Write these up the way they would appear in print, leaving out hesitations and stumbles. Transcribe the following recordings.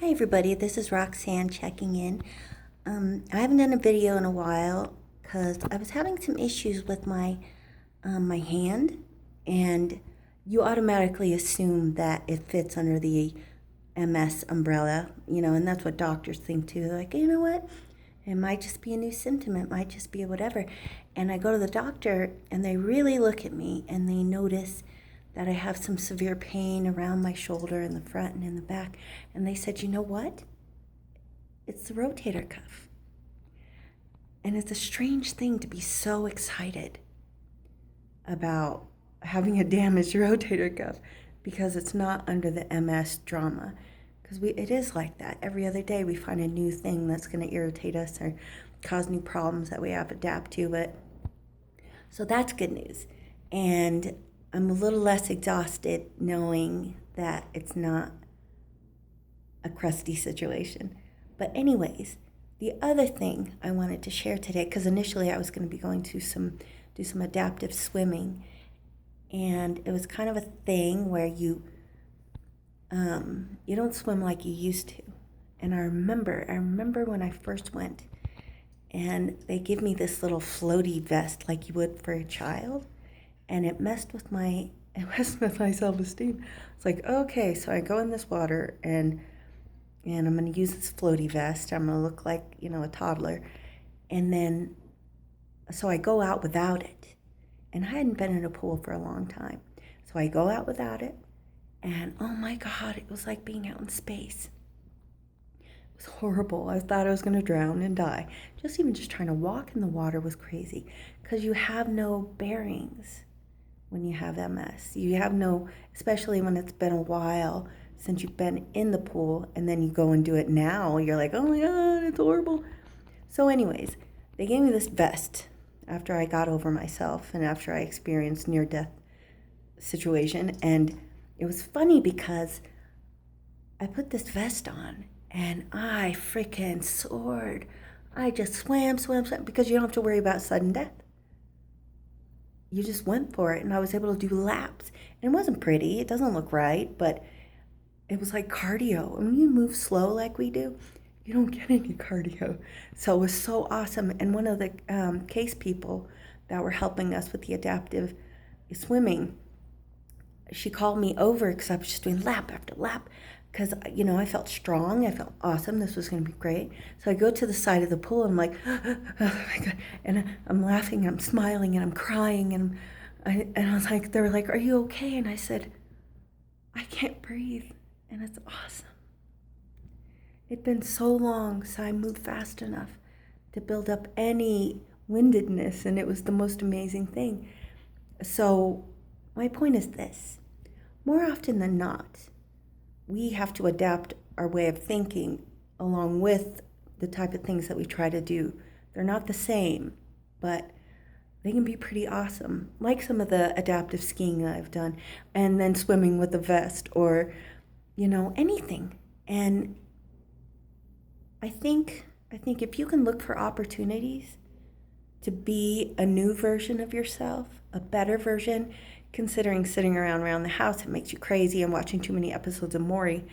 Hi everybody, this is Roxanne checking in. I haven't done a video in a while because I was having some issues with my hand, and you automatically assume that it fits under the MS umbrella, and that's what doctors think too. They're like, you know what? It might just be a new symptom. It might just be whatever. And I go to the doctor, and they really look at me, and they notice that I have some severe pain around my shoulder in the front and in the back. And they said, you know what? It's the rotator cuff. And it's a strange thing to be so excited about having a damaged rotator cuff because it's not under the MS drama. Because it is like that. Every other day we find a new thing that's going to irritate us or cause new problems that we have to adapt to. But so that's good news. And I'm a little less exhausted knowing that it's not a crusty situation. But anyways, the other thing I wanted to share today, because initially I was going to be going to do some adaptive swimming, and it was kind of a thing where you don't swim like you used to. And I remember when I first went, and they give me this little floaty vest like you would for a child, and it messed with my self-esteem. It's like, okay, so I go in this water, and I'm going to use this floaty vest. I'm going to look like, a toddler. And then, so I go out without it. And I hadn't been in a pool for a long time. So I go out without it. And oh my God, it was like being out in space. It was horrible. I thought I was going to drown and die. Just trying to walk in the water was crazy. Because you have no bearings when you have MS. You have no, especially when it's been a while since you've been in the pool, and then you go and do it now, you're like, oh my God, it's horrible. So anyways, they gave me this vest after I got over myself and after I experienced near-death situation. And it was funny because I put this vest on and I freaking soared. I just swam, because you don't have to worry about sudden death. You just went for it, and I was able to do laps. And it wasn't pretty, it doesn't look right, but it was like cardio. And when you move slow like we do, you don't get any cardio. So it was so awesome. And one of the case people that were helping us with the adaptive swimming, she called me over because I was just doing lap after lap because, I felt strong. I felt awesome. This was going to be great. So I go to the side of the pool and I'm like, oh my God. And I'm laughing, I'm smiling, and I'm crying. And I was like, they were like, are you okay? And I said, I can't breathe. And it's awesome. It'd been so long since I moved fast enough to build up any windedness, and it was the most amazing thing. So my point is this. More often than not, we have to adapt our way of thinking along with the type of things that we try to do. They're not the same, but they can be pretty awesome, like some of the adaptive skiing that I've done, and then swimming with a vest, or anything. And I think if you can look for opportunities to be a new version of yourself, a better version, considering sitting around the house, it makes you crazy, and watching too many episodes of Maury,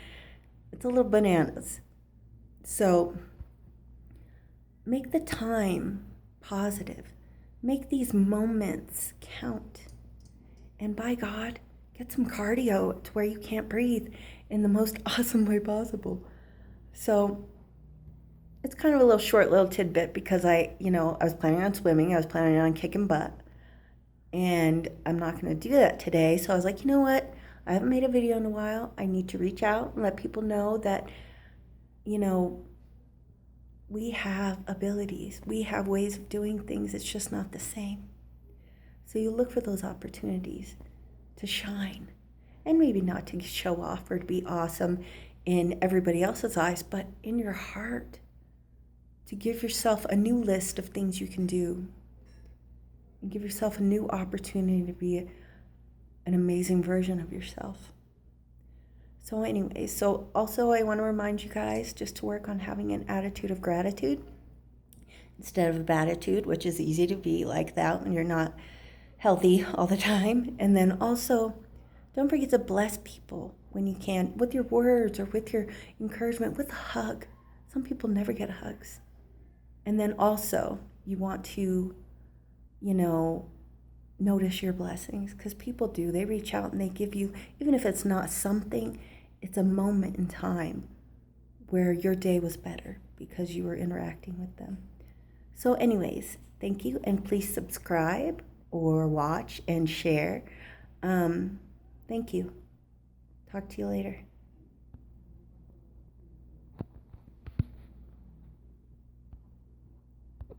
it's a little bananas. So make the time positive. Make these moments count. And by God, get some cardio to where you can't breathe in the most awesome way possible. So it's kind of a little tidbit because I was planning on swimming. I was planning on kicking butt. And I'm not going to do that today. So I was like, you know what? I haven't made a video in a while. I need to reach out and let people know that, we have abilities. We have ways of doing things. It's just not the same. So you look for those opportunities to shine. And maybe not to show off or to be awesome in everybody else's eyes, but in your heart. To give yourself a new list of things you can do. And give yourself a new opportunity to be an amazing version of yourself. So anyways, so also I want to remind you guys just to work on having an attitude of gratitude instead of a baditude, which is easy to be like that when you're not healthy all the time. And then also, don't forget to bless people when you can, with your words or with your encouragement, with a hug. Some people never get hugs. And then also, you want to, notice your blessings, because people do. They reach out and they give you, even if it's not something, it's a moment in time where your day was better because you were interacting with them. So anyways, thank you, and please subscribe or watch and share. Thank you. Talk to you later.